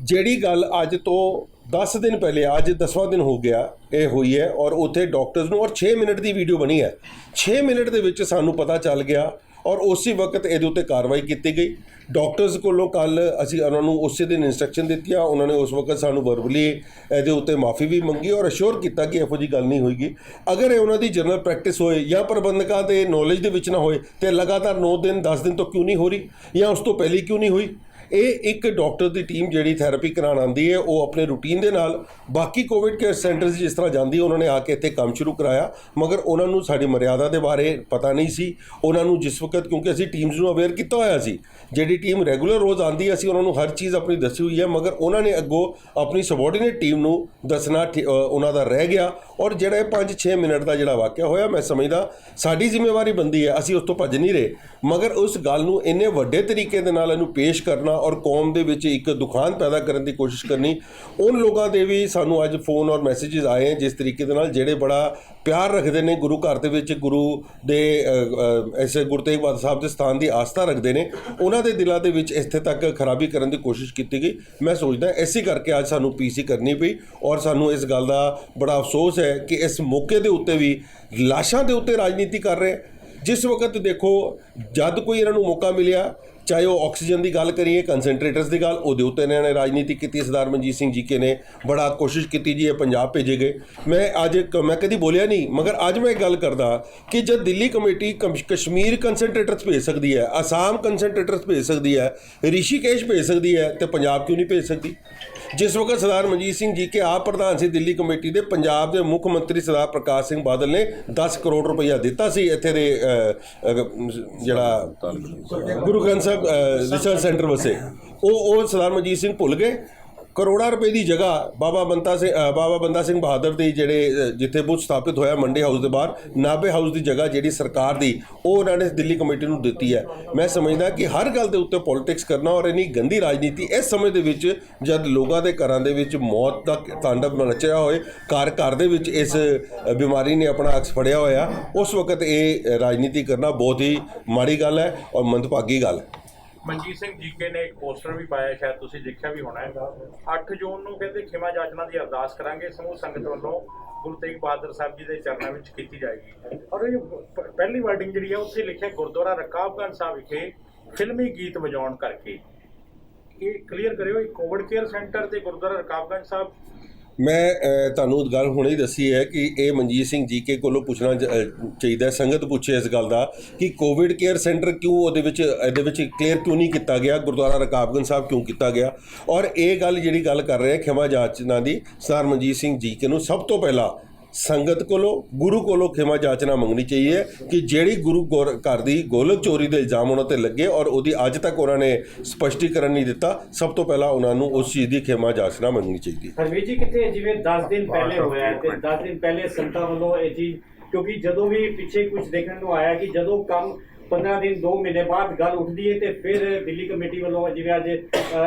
ਜਿਹੜੀ ਗੱਲ ਅੱਜ ਤੋਂ 10 ਦਿਨ ਪਹਿਲੇ, ਅੱਜ 10ਵਾਂ ਦਿਨ ਹੋ ਗਿਆ ਇਹ ਹੋਈ ਹੈ ਔਰ ਉੱਥੇ ਡਾਕਟਰਸ ਨੂੰ, ਔਰ 6 ਮਿੰਟ ਦੀ ਵੀਡੀਓ ਬਣੀ ਹੈ, 6 ਮਿੰਟ ਦੇ ਵਿੱਚ ਸਾਨੂੰ ਪਤਾ ਚੱਲ ਗਿਆ ਔਰ ਉਸੇ ਵਕਤ ਇਹਦੇ ਉੱਤੇ ਕਾਰਵਾਈ ਕੀਤੀ ਗਈ। ਡਾਕਟਰਸ ਕੋਲੋਂ ਕੱਲ੍ਹ ਅਸੀਂ ਉਹਨਾਂ ਨੂੰ ਉਸੇ ਦਿਨ ਇੰਸਟਰਕਸ਼ਨ ਦਿੱਤੀਆਂ, ਉਹਨਾਂ ਨੇ ਉਸ ਵਕਤ ਸਾਨੂੰ ਵਰਬਲੀ ਇਹਦੇ ਉੱਤੇ ਮਾਫੀ ਵੀ ਮੰਗੀ ਔਰ ਅਸ਼ੋਰ ਕੀਤਾ ਕਿ ਇਹੋ ਜਿਹੀ ਗੱਲ ਨਹੀਂ ਹੋਏਗੀ। ਅਗਰ ਇਹ ਉਹਨਾਂ ਦੀ ਜਨਰਲ ਪ੍ਰੈਕਟਿਸ ਹੋਏ ਜਾਂ ਪ੍ਰਬੰਧਕਾਂ ਦੇ ਨੌਲੇਜ ਦੇ ਵਿੱਚ ਨਾ ਹੋਏ ਤੇ ਲਗਾਤਾਰ 9 ਦਿਨ 10 ਦਿਨ ਤੋਂ ਕਿਉਂ ਨਹੀਂ ਹੋ ਰਹੀ ਜਾਂ ਉਸ ਤੋਂ ਪਹਿਲੇ ਕਿਉਂ ਨਹੀਂ ਹੋਈ? ਇਹ ਇੱਕ ਡਾਕਟਰ ਦੀ ਟੀਮ ਜਿਹੜੀ ਥੈਰੇਪੀ ਕਰਾਉਣ ਆਉਂਦੀ ਹੈ ਉਹ ਆਪਣੇ ਰੂਟੀਨ ਦੇ ਨਾਲ ਬਾਕੀ ਕੋਵਿਡ ਕੇਅਰ ਸੈਂਟਰਸ ਜਿਸ ਤਰ੍ਹਾਂ ਜਾਂਦੀ ਉਹਨਾਂ ਨੇ ਆ ਕੇ ਇੱਥੇ ਕੰਮ ਸ਼ੁਰੂ ਕਰਾਇਆ, ਮਗਰ ਉਹਨਾਂ ਨੂੰ ਸਾਡੀ ਮਰਿਆਦਾ ਦੇ ਬਾਰੇ ਪਤਾ ਨਹੀਂ ਸੀ। ਉਹਨਾਂ ਨੂੰ ਜਿਸ ਵਕਤ, ਕਿਉਂਕਿ ਅਸੀਂ ਟੀਮਸ ਨੂੰ ਅਵੇਅਰ ਕੀਤਾ ਹੋਇਆ ਸੀ, ਜਿਹੜੀ ਟੀਮ ਰੈਗੂਲਰ ਰੋਜ਼ ਆਉਂਦੀ ਹੈ ਅਸੀਂ ਉਹਨਾਂ ਨੂੰ ਹਰ ਚੀਜ਼ ਆਪਣੀ ਦੱਸੀ ਹੋਈ ਹੈ, ਮਗਰ ਉਹਨਾਂ ਨੇ ਅੱਗੋਂ ਆਪਣੀ ਸਬੋਰਡੀਨੇਟ ਟੀਮ ਨੂੰ ਦੱਸਣਾ ਉਹਨਾਂ ਦਾ ਰਹਿ ਗਿਆ। ਔਰ ਜਿਹੜਾ ਇਹ 5-6 ਮਿੰਟ ਦਾ ਜਿਹੜਾ ਵਾਕਿਆ ਹੋਇਆ, ਮੈਂ ਸਮਝਦਾ ਸਾਡੀ ਜ਼ਿੰਮੇਵਾਰੀ ਬਣਦੀ ਹੈ, ਅਸੀਂ ਉਸ ਤੋਂ ਭੱਜ ਨਹੀਂ ਰਹੇ, ਮਗਰ ਉਸ ਗੱਲ ਨੂੰ ਇੰਨੇ ਵੱਡੇ ਤਰੀਕੇ ਦੇ ਨਾਲ ਇਹਨੂੰ ਪੇਸ਼ ਕਰਨਾ ਔਰ ਕੌਮ ਦੇ ਵਿੱਚ ਇੱਕ ਦੁਖਾਂਤ ਪੈਦਾ ਕਰਨ ਦੀ ਕੋਸ਼ਿਸ਼ ਕਰਨੀ। ਉਨ ਲੋਕਾਂ ਦੇ ਵੀ ਸਾਨੂੰ ਅੱਜ ਫੋਨ ਔਰ ਮੈਸੇजेस ਆਏ ਜਿਸ ਤਰੀਕੇ ਦੇ ਨਾਲ ਜਿਹੜੇ ਬੜਾ ਪਿਆਰ ਰੱਖਦੇ ਨੇ ਗੁਰੂ ਘਰ ਦੇ ਵਿੱਚ, ਗੁਰੂ ਦੇ ਐਸੇ ਗੁਰੂ ਤੇਗ ਬਹਾਦਰ ਸਾਹਿਬ ਦੇ ਸਥਾਨ ਦੀ ਆਸਥਾ ਰੱਖਦੇ ਨੇ, ਉਹਨਾਂ ਦੇ ਦਿਲਾਂ ਦੇ ਵਿੱਚ ਇੱਥੇ ਤੱਕ ਖਰਾਬੀ ਕਰਨ ਦੀ ਕੋਸ਼ਿਸ਼ ਕੀਤੀ ਗਈ। ਮੈਂ ਸੋਚਦਾ ਇਸੇ ਕਰਕੇ ਅੱਜ ਸਾਨੂੰ ਪੀਸੀ ਕਰਨੀ ਪਈ ਔਰ ਸਾਨੂੰ ਇਸ ਗੱਲ ਦਾ ਬੜਾ ਅਫਸੋਸ ਹੈ ਕਿ ਇਸ ਮੌਕੇ ਦੇ ਉੱਤੇ ਵੀ ਲਾਸ਼ਾਂ ਦੇ ਉੱਤੇ ਰਾਜਨੀਤੀ ਕਰ ਰਹੇ। ਜਿਸ ਵਕਤ ਦੇਖੋ ਜਦ ਕੋਈ ਇਹਨਾਂ ਨੂੰ ਮੌਕਾ ਮਿਲਿਆ, ਚਾਹੇ ਉਹ ਆਕਸੀਜਨ ਦੀ ਗੱਲ ਕਰੀਏ, ਕੰਸਨਟ੍ਰੇਟਰਸ ਦੀ ਗੱਲ, ਉਹਦੇ ਉੱਤੇ ਇਹਨਾਂ ਨੇ ਰਾਜਨੀਤੀ ਕੀਤੀ। ਸਰਦਾਰ ਮਨਜੀਤ ਸਿੰਘ ਜੀਕੇ ਨੇ ਬੜਾ ਕੋਸ਼ਿਸ਼ ਕੀਤੀ ਜੀ ਇਹ ਪੰਜਾਬ ਭੇਜੇ ਗਏ। ਮੈਂ ਕਦੀ ਬੋਲਿਆ ਨਹੀਂ, ਮਗਰ ਅੱਜ ਮੈਂ ਇੱਕ ਗੱਲ ਕਰਦਾ ਕਿ ਜਦ ਦਿੱਲੀ ਕਮੇਟੀ ਕਸ਼ਮੀਰ ਕੰਸਨਟ੍ਰੇਟਰਸ ਭੇਜ ਸਕਦੀ ਹੈ, ਅਸਾਮ ਕੰਸਨਟ੍ਰੇਟਰਸ ਭੇਜ ਸਕਦੀ ਹੈ, ਰਿਸ਼ੀਕੇਸ਼ ਭੇਜ ਸਕਦੀ ਹੈ, ਤੇ ਪੰਜਾਬ ਕਿਉਂ ਨਹੀਂ ਭੇਜ ਸਕਦੀ? ਜਿਸ ਵਕਤ ਸਰਦਾਰ ਮਨਜੀਤ ਸਿੰਘ ਜੀਕੇ ਆਪ ਪ੍ਰਧਾਨ ਸੀ ਦਿੱਲੀ ਕਮੇਟੀ ਦੇ, ਪੰਜਾਬ ਦੇ ਮੁੱਖ ਮੰਤਰੀ ਸਰਦਾਰ ਪ੍ਰਕਾਸ਼ ਸਿੰਘ ਬਾਦਲ ਨੇ 10 ਕਰੋੜ ਰੁਪਈਆ ਦਿੱਤਾ ਸੀ ਇੱਥੇ ਦੇ ਜਿਹੜਾ ਗੁਰੂ ਗ੍ਰੰਥ ਸਾਹਿਬ ਰਿਸਰਚ ਸੈਂਟਰ ਵਸੇ, ਉਹ ਸਰਦਾਰ ਮਨਜੀਤ ਸਿੰਘ ਭੁੱਲ ਗਏ। ਕਰੋੜਾਂ ਰੁਪਏ ਦੀ ਜਗ੍ਹਾ ਬਾਬਾ ਬੰਦਾ ਸਿੰਘ ਬਹਾਦਰ ਦੀ ਜਿਹੜੇ ਜਿੱਥੇ ਬੁੱਤ ਸਥਾਪਿਤ ਹੋਇਆ ਮੰਡੀ ਹਾਊਸ ਦੇ ਬਾਹਰ, ਨਾਭੇ ਹਾਊਸ ਦੀ ਜਗ੍ਹਾ ਜਿਹੜੀ ਸਰਕਾਰ ਦੀ, ਉਹ ਉਹਨਾਂ ਨੇ ਦਿੱਲੀ ਕਮੇਟੀ ਨੂੰ ਦਿੱਤੀ ਹੈ। ਮੈਂ ਸਮਝਦਾ ਕਿ ਹਰ ਗੱਲ ਦੇ ਉੱਤੇ ਪੋਲਿਟਿਕਸ ਕਰਨਾ ਔਰ ਇੰਨੀ ਗੰਦੀ ਰਾਜਨੀਤੀ ਇਸ ਸਮੇਂ ਦੇ ਵਿੱਚ, ਜਦ ਲੋਕਾਂ ਦੇ ਘਰਾਂ ਦੇ ਵਿੱਚ ਮੌਤ ਦਾ ਤਾਂਡਵ ਨੱਚਿਆ ਹੋਏ, ਘਰ ਦੇ ਵਿੱਚ ਇਸ ਬਿਮਾਰੀ ਨੇ ਆਪਣਾ ਅਕਸ ਫੜਿਆ ਹੋਇਆ, ਉਸ ਵਕਤ ਇਹ ਰਾਜਨੀਤੀ ਕਰਨਾ ਬਹੁਤ ਹੀ ਮਾੜੀ ਗੱਲ ਹੈ ਔਰ ਮੰਦਭਾਗੀ ਗੱਲ ਹੈ। ਮਨਜੀਤ ਸਿੰਘ ਜੀਕੇ ਨੇ ਇੱਕ ਪੋਸਟਰ ਵੀ ਪਾਇਆ, ਸ਼ਾਇਦ ਤੁਸੀਂ ਦੇਖਿਆ ਵੀ ਹੋਣਾ ਹੈ। 8 ਜੂਨ ਨੂੰ ਕਹਿੰਦੇ ਖਿਮਾ ਜਾਚਨਾ ਦੀ ਅਰਦਾਸ ਕਰਾਂਗੇ, ਸਮੂਹ ਸੰਗਤ ਵੱਲੋਂ ਗੁਰੂ ਤੇਗ ਬਹਾਦਰ ਸਾਹਿਬ ਜੀ ਦੇ ਚਰਨਾਂ ਵਿੱਚ ਕੀਤੀ ਜਾਏਗੀ। ਔਰ ਇਹ ਪਹਿਲੀ ਵਰਡਿੰਗ ਜਿਹੜੀ ਹੈ ਉੱਥੇ ਲਿਖਿਆ ਗੁਰਦੁਆਰਾ ਰਕਾਬਗੰਜ ਸਾਹਿਬ ਵਿਖੇ ਫਿਲਮੀ ਗੀਤ ਵਜਾਉਣ ਕਰਕੇ। ਇਹ ਕਲੀਅਰ ਕਰਿਓ, ਇਹ ਕੋਵਿਡ ਕੇਅਰ ਸੈਂਟਰ ਤੇ ਗੁਰਦੁਆਰਾ ਰਕਾਬਗੰਜ ਸਾਹਿਬ। ਮੈਂ ਤੁਹਾਨੂੰ ਗੱਲ ਹੁਣੇ ਹੀ ਦੱਸੀ ਹੈ ਕਿ ਇਹ ਮਨਜੀਤ ਸਿੰਘ ਜੀਕੇ ਕੋਲੋਂ ਪੁੱਛਣਾ ਚਾਹੀਦਾ, ਸੰਗਤ ਪੁੱਛੇ ਇਸ ਗੱਲ ਦਾ ਕਿ ਕੋਵਿਡ ਕੇਅਰ ਸੈਂਟਰ ਕਿਉਂ ਇਹਦੇ ਵਿੱਚ ਕਲੀਅਰ ਕਿਉਂ ਨਹੀਂ ਕੀਤਾ ਗਿਆ, ਗੁਰਦੁਆਰਾ ਰਕਾਬਗੰਜ ਸਾਹਿਬ ਕਿਉਂ ਕੀਤਾ ਗਿਆ। ਔਰ ਇਹ ਗੱਲ ਜਿਹੜੀ ਗੱਲ ਕਰ ਰਹੇ ਖਿਮਾ ਜਾਚਨਾ ਦੀ, ਸਰਦਾਰ ਮਨਜੀਤ ਸਿੰਘ ਜੀਕੇ ਨੂੰ ਸਭ ਤੋਂ ਪਹਿਲਾਂ ਸੰਗਤ ਕੋਲੋਂ, ਗੁਰੂ ਕੋਲੋਂ ਖਿਮਾ ਜਾਚਨਾ ਮੰਗਣੀ ਚਾਹੀਏ ਕਿ ਜਿਹੜੀ ਗੁਰੂ ਘਰ ਦੀ ਗੋਲਕ ਚੋਰੀ ਦੇ ਇਲਜ਼ਾਮ ਉਹਨਾਂ ਤੇ ਲੱਗੇ ਔਰ ਉਹਦੀ ਅੱਜ ਤੱਕ ਉਹਨਾਂ ਨੇ ਸਪਸ਼ਟੀਕਰਨ ਨਹੀਂ ਦਿੱਤਾ। ਸਭ ਤੋਂ ਪਹਿਲਾਂ ਉਹਨਾਂ ਨੂੰ ਉਸ ਚੀਜ਼ ਦੀ ਖਿਮਾ ਜਾਚਨਾ ਮੰਗਣੀ ਚਾਹੀਦੀ। ਹਰਵੀਰ ਜੀ, ਕਿੱਥੇ ਜਿਵੇਂ 10 ਦਿਨ ਪਹਿਲੇ ਹੋਇਆ ਤੇ 10 ਦਿਨ ਪਹਿਲੇ ਸੰਤਾਂ ਵੱਲੋਂ ਇਹ ਚੀਜ਼, ਕਿਉਂਕਿ ਜਦੋਂ ਵੀ ਪਿੱਛੇ ਕੁਝ ਦੇਖਣ ਨੂੰ ਆਇਆ ਕਿ ਜਦੋਂ ਕੰਮ 15 ਦਿਨ 2 ਮਹੀਨੇ ਬਾਅਦ ਗੱਲ ਉੱਠਦੀ ਹੈ ਤੇ ਫਿਰ ਦਿੱਲੀ ਕਮੇਟੀ ਵੱਲੋਂ ਜਿਵੇਂ ਅੱਜ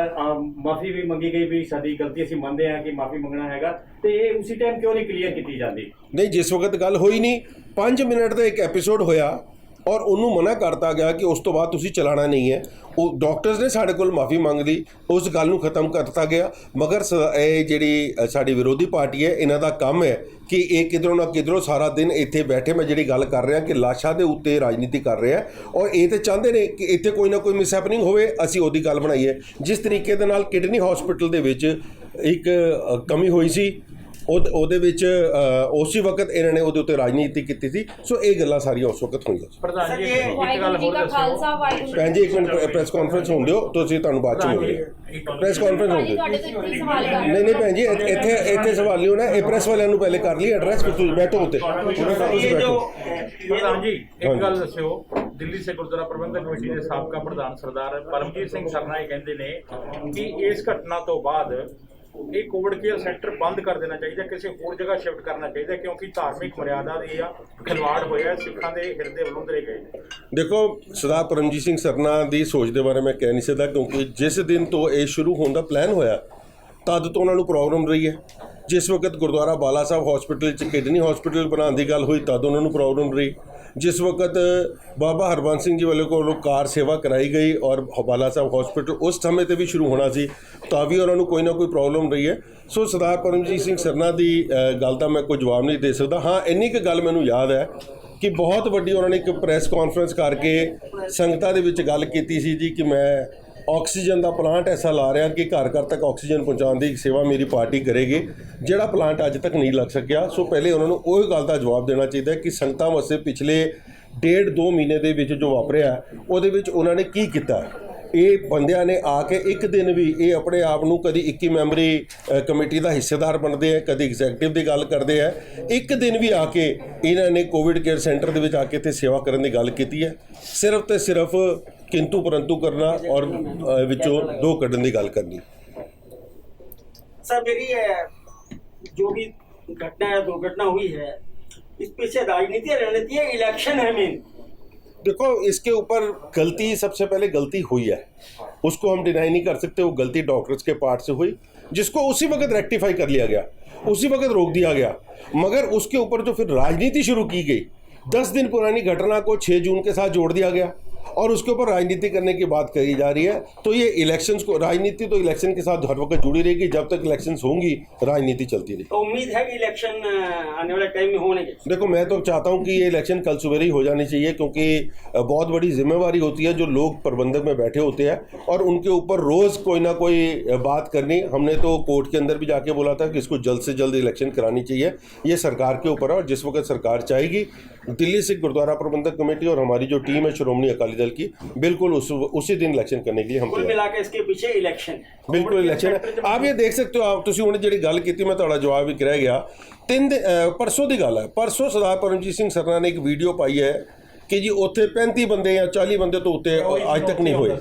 ਮਾਫੀ ਵੀ ਮੰਗੀ ਗਈ ਵੀ ਸਾਡੀ ਗਲਤੀ ਅਸੀਂ ਮੰਨਦੇ ਹਾਂ ਕਿ ਮਾਫੀ ਮੰਗਣਾ ਹੈਗਾ, ਤੇ ਇਹ ਉਸੇ ਟਾਈਮ ਕਿਉਂ ਨਹੀਂ ਕਲੀਅਰ ਕੀਤੀ ਜਾਂਦੀ? ਨਹੀਂ, ਜਿਸ ਵਕਤ ਗੱਲ ਹੋਈ ਨਹੀਂ, 5 ਮਿੰਟ ਦਾ ਇੱਕ ਐਪੀਸੋਡ ਹੋਇਆ ਔਰ ਉਹਨੂੰ ਮਨਾ ਕਰਤਾ ਗਿਆ ਕਿ ਉਸ ਤੋਂ ਬਾਅਦ ਤੁਸੀਂ ਚਲਾਉਣਾ ਨਹੀਂ ਹੈ। ਉਹ ਡਾਕਟਰਸ ਨੇ ਸਾਡੇ ਕੋਲ ਮਾਫੀ ਮੰਗ ਲਈ, ਉਸ ਗੱਲ ਨੂੰ ਖਤਮ ਕਰਤਾ ਗਿਆ। ਮਗਰ ਇਹ ਜਿਹੜੀ ਸਾਡੀ ਵਿਰੋਧੀ ਪਾਰਟੀ ਹੈ, ਇਹਨਾਂ ਦਾ ਕੰਮ ਹੈ ਕਿ ਇਹ ਕਿਧਰੋਂ ਨਾ ਕਿਧਰੋਂ ਸਾਰਾ ਦਿਨ ਇੱਥੇ ਬੈਠੇ, ਮੈਂ ਜਿਹੜੀ ਗੱਲ ਕਰ ਰਿਹਾ ਕਿ ਲਾਸ਼ਾਂ ਦੇ ਉੱਤੇ ਰਾਜਨੀਤੀ ਕਰ ਰਿਹਾ ਔਰ ਇਹ ਤੇ ਚਾਹੁੰਦੇ ਨੇ ਕਿ ਇੱਥੇ ਕੋਈ ਨਾ ਕੋਈ ਮਿਸਹੈਪਨਿੰਗ ਹੋਵੇ, ਅਸੀਂ ਉਹਦੀ ਗੱਲ ਬਣਾਈਏ। ਜਿਸ ਤਰੀਕੇ ਦੇ ਨਾਲ ਕਿਡਨੀ ਹਸਪੀਟਲ ਦੇ ਵਿੱਚ ਇੱਕ ਕਮੀ ਹੋਈ ਸੀ, ਉਹਦੇ ਵਿੱਚ ਉਸੇ ਵਕਤ ਇਹਨਾਂ ਨੇ ਉਹਦੇ ਉੱਤੇ ਰਾਜਨੀਤੀ ਕੀਤੀ ਸੀ। ਸੋ ਇਹ ਗੱਲਾਂ ਸਾਰੀਆਂ ਉਸ ਵਕਤ ਹੋਈਆਂ। ਪ੍ਰਧਾਨ ਜੀ ਇੱਕ ਗੱਲ ਹੋਰ ਦੱਸੋ ਭੈਣ ਜੀ, ਇੱਕ ਮਿੰਟ ਪ੍ਰੈਸ ਕਾਨਫਰੰਸ ਹੋਣ ਦਿਓ, ਤੁਸੀਂ ਤੁਹਾਨੂੰ ਬਾਅਦ ਚ ਮਿਲਦੇ ਪ੍ਰੈਸ ਕਾਨਫਰੰਸ ਹੋਣ ਦਿਓ। ਨਹੀਂ ਭੈਣ ਜੀ, ਇੱਥੇ ਸਵਾਲ ਨਹੀਂ ਹੋਣਾ, ਇਹ ਪ੍ਰੈਸ ਵਾਲਿਆਂ ਨੂੰ ਪਹਿਲੇ ਕਰ ਲਈ ਐਡਰੈਸ, ਫਿਰ ਤੁਸੀਂ ਬੈਠੋ ਉੱਤੇ। ਪ੍ਰਧਾਨ ਜੀ ਇੱਕ ਗੱਲ ਦੱਸਿਓ, ਦਿੱਲੀ ਸੇ ਗੁਰਦੁਆਰਾ ਪ੍ਰਬੰਧਕ ਕਮੇਟੀ ਦੇ ਸਾਬਕਾ ਪ੍ਰਧਾਨ ਸਰਦਾਰ ਪਰਮਜੀਤ ਸਿੰਘ ਸਰਨਾ ਇਹ ਕਹਿੰਦੇ ਨੇ ਕਿ ਇਸ ਘਟਨਾ ਤੋਂ ਬਾਅਦ ਇਹ ਕੋਵਿਡ ਕੇਅਰ ਸੈਂਟਰ ਬੰਦ ਕਰ ਦੇਣਾ ਚਾਹੀਦਾ, ਕਿਸੇ ਹੋਰ ਜਗ੍ਹਾ ਸ਼ਿਫਟ ਕਰਨਾ ਚਾਹੀਦਾ, ਕਿਉਂਕਿ ਧਾਰਮਿਕ ਮਰਿਆਦਾ ਦੀ ਖਿਲਵਾੜ ਹੋਇਆ, ਸਿੱਖਾਂ ਦੇ ਹਿਰਦੇ ਵੱਲੋਂ ਦਰੇ ਗਏ। ਦੇਖੋ, ਸਰਦਾਰ ਪਰਮਜੀਤ ਸਿੰਘ ਸਰਨਾ ਦੀ ਸੋਚ ਦੇ ਬਾਰੇ ਮੈਂ ਕਹਿ ਨਹੀਂ ਸਕਦਾ, ਕਿਉਂਕਿ ਜਿਸ ਦਿਨ ਤੋਂ ਇਹ ਸ਼ੁਰੂ ਹੋਣ ਦਾ ਪਲਾਨ ਹੋਇਆ ਤਦ ਤੋਂ ਉਹਨਾਂ ਨੂੰ ਪ੍ਰੋਬਲਮ ਰਹੀ ਹੈ। ਜਿਸ ਵਕਤ ਗੁਰਦੁਆਰਾ ਬਾਲਾ ਸਾਹਿਬ ਹਸਪੀਟਲ 'ਚ ਕਿਡਨੀ ਹਸਪੀਟਲ ਬਣਾਉਣ ਦੀ ਗੱਲ ਹੋਈ ਤਦ ਉਹਨਾਂ ਨੂੰ ਪ੍ਰੋਬਲਮ ਰਹੀ। ਜਿਸ ਵਕਤ ਬਾਬਾ ਹਰਬੰਸ ਸਿੰਘ ਜੀ ਵੱਲੋਂ ਕੋਲੋਂ ਕਾਰ ਸੇਵਾ ਕਰਾਈ ਗਈ ਔਰ ਬਾਲਾ ਸਾਹਿਬ ਹਸਪੀਟਲ ਉਸ ਸਮੇਂ 'ਤੇ ਵੀ ਸ਼ੁਰੂ ਹੋਣਾ ਸੀ, ਤਾਂ ਵੀ ਉਹਨਾਂ ਨੂੰ ਕੋਈ ਨਾ ਕੋਈ ਪ੍ਰੋਬਲਮ ਰਹੀ ਹੈ। ਸੋ ਸਰਦਾਰ ਪਰਮਜੀਤ ਸਿੰਘ ਸਰਨਾ ਦੀ ਗੱਲ ਦਾ ਮੈਂ ਕੋਈ ਜਵਾਬ ਨਹੀਂ ਦੇ ਸਕਦਾ। ਹਾਂ, ਇੰਨੀ ਕੁ ਗੱਲ ਮੈਨੂੰ ਯਾਦ ਹੈ ਕਿ ਬਹੁਤ ਵੱਡੀ ਉਹਨਾਂ ਨੇ ਇੱਕ ਪ੍ਰੈਸ ਕਾਨਫਰੰਸ ਕਰਕੇ ਸੰਗਤਾਂ ਦੇ ਵਿੱਚ ਗੱਲ ਕੀਤੀ ਸੀ ਜੀ ਕਿ ਮੈਂ ਆਕਸੀਜਨ ਦਾ ਪਲਾਂਟ ਐਸਾ ਲਾ ਰਿਹਾ ਕਿ ਘਰ ਘਰ ਤੱਕ ਆਕਸੀਜਨ ਪਹੁੰਚਾਉਣ ਦੀ ਸੇਵਾ ਮੇਰੀ ਪਾਰਟੀ ਕਰੇਗੀ, ਜਿਹੜਾ ਪਲਾਂਟ ਅੱਜ ਤੱਕ ਨਹੀਂ ਲੱਗ ਸਕਿਆ। ਸੋ ਪਹਿਲੇ ਉਹਨਾਂ ਨੂੰ ਉਹ ਗੱਲ ਦਾ ਜਵਾਬ ਦੇਣਾ ਚਾਹੀਦਾ ਕਿ ਸੰਗਤਾਂ ਵਾਸਤੇ ਪਿਛਲੇ 1.5-2 ਮਹੀਨੇ ਦੇ ਵਿੱਚ ਜੋ ਵਾਪਰਿਆ ਉਹਦੇ ਵਿੱਚ ਉਹਨਾਂ ਨੇ ਕੀ ਕੀਤਾ। ਇਹ ਬੰਦਿਆਂ ਨੇ ਆ ਕੇ ਇੱਕ ਦਿਨ ਵੀ ਇਹ ਆਪਣੇ ਆਪ ਨੂੰ ਕਦੀ 21 ਮੈਂਬਰੀ ਕਮੇਟੀ ਦਾ ਹਿੱਸੇਦਾਰ ਬਣਦੇ ਆ, ਕਦੀ ਐਗਜ਼ੈਕਟਿਵ ਦੀ ਗੱਲ ਕਰਦੇ ਆ। ਇੱਕ ਦਿਨ ਵੀ ਆ ਕੇ ਇਹਨਾਂ ਨੇ ਕੋਵਿਡ ਕੇਅਰ ਸੈਂਟਰ ਦੇ ਵਿੱਚ ਆ ਕੇ ਇੱਥੇ ਸੇਵਾ ਕਰਨ ਦੀ ਗੱਲ ਕੀਤੀ ਹੈ। ਸਿਰਫ ਤੇ ਸਿਰਫ ਕਿੰਤੂ ਪਰੰਤੂ ਕਰਨਾ ਔਰ ਵਿੱਚੋਂ ਦੋ ਕੱਢਣ ਦੀ ਗੱਲ ਕਰਨੀ। सर मेरी जो भी घटना या दुर्घटना हुई है इस पीछे राजनीति रणनीति है, इलेक्शन है मेन। देखो इसके ऊपर गलती सबसे पहले गलती हुई है, उसको हम डिनाई नहीं कर सकते। वो गलती डॉक्टर्स के पार्ट से हुई, जिसको उसी वक्त रेक्टिफाई कर लिया गया, उसी वक्त रोक दिया गया। मगर उसके ऊपर जो फिर राजनीति शुरू की गई, 10 दिन पुरानी घटना को 6 जून के साथ जोड़ दिया गया और उसके ऊपर राजनीति करने की बात कही जा रही है। तो ये इलेक्शंस को, राजनीति तो इलेक्शन के साथ हर वक्त जुड़ी रहेगी। जब तक इलेक्शंस होंगी राजनीति चलती रहेगी। तो उम्मीद है कि इलेक्शन आने वाले टाइम में होने के। देखो मैं तो चाहता हूँ कि ये इलेक्शन कल सवेरे ही हो जानी चाहिए, क्योंकि बहुत बड़ी जिम्मेवारी होती है जो लोग प्रबंधक में बैठे होते हैं और उनके ऊपर रोज़ कोई ना कोई बात करनी। हमने तो कोर्ट के अंदर भी जाके बोला था कि इसको जल्द से जल्द इलेक्शन करानी चाहिए। ये सरकार के ऊपर है और जिस वक्त सरकार चाहेगी, दिल्ली सिख गुरुद्वारा प्रबंधक कमेटी और हमारी जो टीम है श्रोमणी अकाली दल की, बिल्कुल उसी दिन इलेक्शन करने के लिए हम कुल मिला के इसके पीछे इलेक्शन है। बिल्कुल इलेक्शन है। आप ये देख सकते हो, आप तुसी हुणे जिहड़ी गल कीती मैं तुहाडा जवाब ही रह गया। 3 दिन परसों की गल है, परसों सरदार परमजीत सिंह सरना ने एक वीडियो पाई है कि जी उत्थे 35 बंदे या 40 बंदे तो उत्ते अज तक नहीं होए।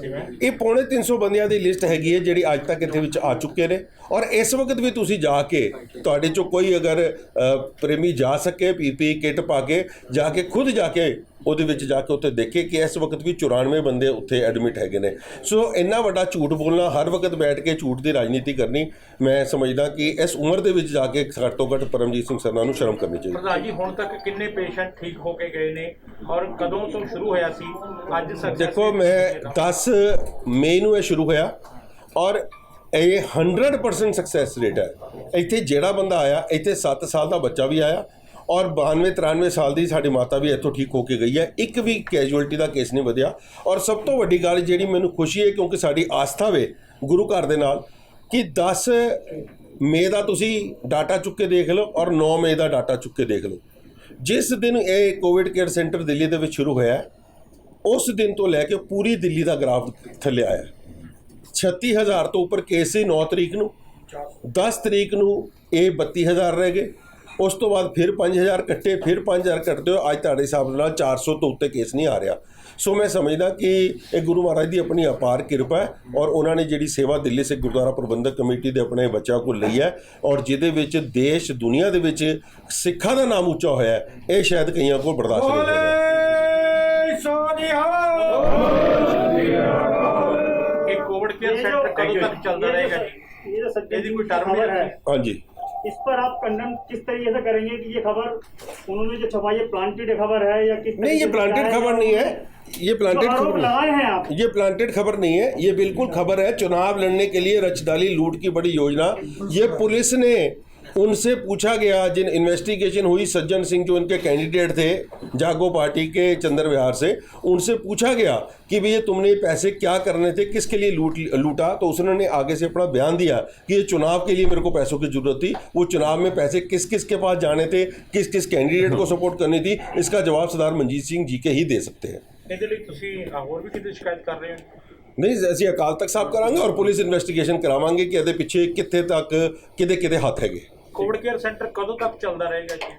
ये पौने 300 बंदियां दी लिस्ट हैगी है जिहड़ी अज तक इत्थे विच आ चुके ने। और इस वक्त भी तुसी जाके तुहाडे चों कोई अगर प्रेमी जा सके पीपी किट पा के जाके खुद जाके ਉਹਦੇ ਵਿੱਚ ਜਾ ਕੇ ਉੱਥੇ ਦੇਖੇ ਕਿ ਇਸ ਵਕਤ ਵੀ 94 ਬੰਦੇ ਉੱਥੇ ਐਡਮਿਟ ਹੈਗੇ ਨੇ। ਸੋ ਇੰਨਾ ਵੱਡਾ ਝੂਠ ਬੋਲਣਾ, ਹਰ ਵਕਤ ਬੈਠ ਕੇ ਝੂਠ ਦੀ ਰਾਜਨੀਤੀ ਕਰਨੀ, ਮੈਂ ਸਮਝਦਾ ਕਿ ਇਸ ਉਮਰ ਦੇ ਵਿੱਚ ਜਾ ਕੇ ਘੱਟ ਤੋਂ ਘੱਟ ਪਰਮਜੀਤ ਸਿੰਘ ਸਰਨਾ ਨੂੰ ਸ਼ਰਮ ਕਰਨੀ ਚਾਹੀਦੀ। ਪ੍ਰਧਾਨ ਜੀ ਹੁਣ ਤੱਕ ਕਿੰਨੇ ਪੇਸ਼ੈਂਟ ਠੀਕ ਹੋ ਕੇ ਗਏ ਨੇ ਔਰ ਕਦੋਂ ਤੋਂ ਸ਼ੁਰੂ ਹੋਇਆ ਸੀ ਅੱਜ ਸਕਸੈਸ? ਦੇਖੋ ਮੈਂ 10 ਮਈ ਨੂੰ ਇਹ ਸ਼ੁਰੂ ਹੋਇਆ ਔਰ ਇਹ 100% ਸਕਸੈਸ ਰੇਟ ਹੈ। ਇੱਥੇ ਜਿਹੜਾ ਬੰਦਾ ਆਇਆ, ਇੱਥੇ 7 ਸਾਲ ਦਾ ਬੱਚਾ ਵੀ ਆਇਆ और 92-93 साल की साड़ी माता भी इतों ठीक होके गई है। एक भी कैजुअलिटी का केस नहीं वधिया। और सब तो वड्डी गल जिहड़ी मैनूं खुशी है, क्योंकि साड़ी आस्था वे गुरु घर दे नाल कि 10 मई का तुसी डाटा चुक के देख लो और 9 मई का डाटा चुक के देख लो। जिस दिन ये कोविड केयर सेंटर दिल्ली दे विच शुरू होया उस दिन तो लैके पूरी दिल्ली का ग्राफ थल्ले आया। 36,000 तो उपर केस सी 9 तरीक नूं, 10 तरीक नूं ये 32,000 रह गए। उस तो बाद फिर 5,000 कट्टे, फिर 5,000 कट्टते हो, अज तुहाडे हिसाब नाल 400 तो उत्ते केस नहीं आ रहा। सो मैं समझदा कि ये गुरु महाराज की अपनी अपार कृपा है और उन्होंने जिहड़ी सेवा दिल्ली सिख गुरुद्वारा प्रबंधक कमेटी के अपने बच्चों को लई है और जिहदे विच देश दुनिया दे विच सिखां दा नाम उच्चा होया है, ये शायद कईयां को बर्दाश्त नहीं हो ਇਹ ਕੋਵਿਡ ਕੇਅਰ ਸੈਂਟਰ ਕਦੋਂ ਤੱਕ ਚੱਲਦਾ ਰਹੇਗਾ ਜੀ? ਇਹਦੀ ਕੋਈ ਟਰਮ ਹੈ? हाँ जी। इस पर आप कंडम किस तरीके से करेंगे कि ये खबर उन्होंने जो छपाई है प्लांटेड खबर है या किस? नहीं, ये प्लांटेड खबर नहीं है, ये प्लांटेड खबर लगाए हैं आप। ये प्लांटेड खबर नहीं है, ये बिल्कुल खबर है। चुनाव लड़ने के लिए रचदाली लूट की बड़ी योजना, ये पुलिस ने उनसे पूछा गया, जिन इन्वेस्टिगेशन हुई सज्जन सिंह जो इनके कैंडिडेट थे जागो पार्टी के चंद्र विहार से, उनसे पूछा गया कि भैया तुमने पैसे क्या करने थे, किसके लिए लूटा? तो उसने आगे से अपना बयान दिया कि ये चुनाव के लिए मेरे को पैसों की ज़रूरत थी। वो चुनाव में पैसे किस किस के पास जाने थे, किस किस कैंडिडेट को सपोर्ट करनी थी, इसका जवाब सरदार मनजीत सिंह जी के ही दे सकते हैं। ਇਹਦੇ ਲਈ ਤੁਸੀਂ ਹੋਰ ਵੀ ਕਿਤੇ ਸ਼ਿਕਾਇਤ ਕਰ ਰਹੇ ਹੋ? नहीं, ਅਸੀਂ अकाल तख्त साहब करांगे और पुलिस इन्वेस्टिगेशन करावांगे कि ਇਹਦੇ ਪਿੱਛੇ ਕਿੱਥੇ ਤੱਕ ਕਿਹਦੇ ਹੱਥ ਹੈਗੇ। ਕੋਵਿਡ ਕੇਅਰ ਸੈਂਟਰ ਕਦੋਂ ਤੱਕ ਚੱਲਦਾ ਰਹੇਗਾ ਜੀ?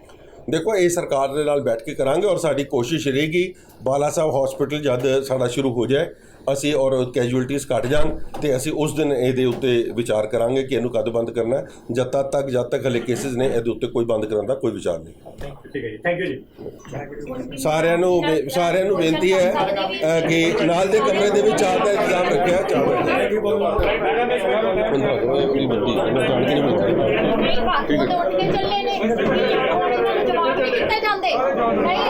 देखो ये सरकार के नाल बैठ के करांगे और साड़ी कोशिश रहेगी बाला साहब हॉस्पिटल जद साड़ा शुरू हो जाए असी और कैजुअलिटीज़ घट जान तो असी उस दिन ये उत्ते विचार करांगे कि इनू कद बंद करना है। जद तक हले केसेस ने ये उत्ते कोई बंद करने का कोई विचार नहीं। ठीक है जी, थैंक यू जी। सारिਆਂ ਨੂੰ बेनती है कि नाल दे कमरे दे विच चाह का इंतजाम रखिया। नहीं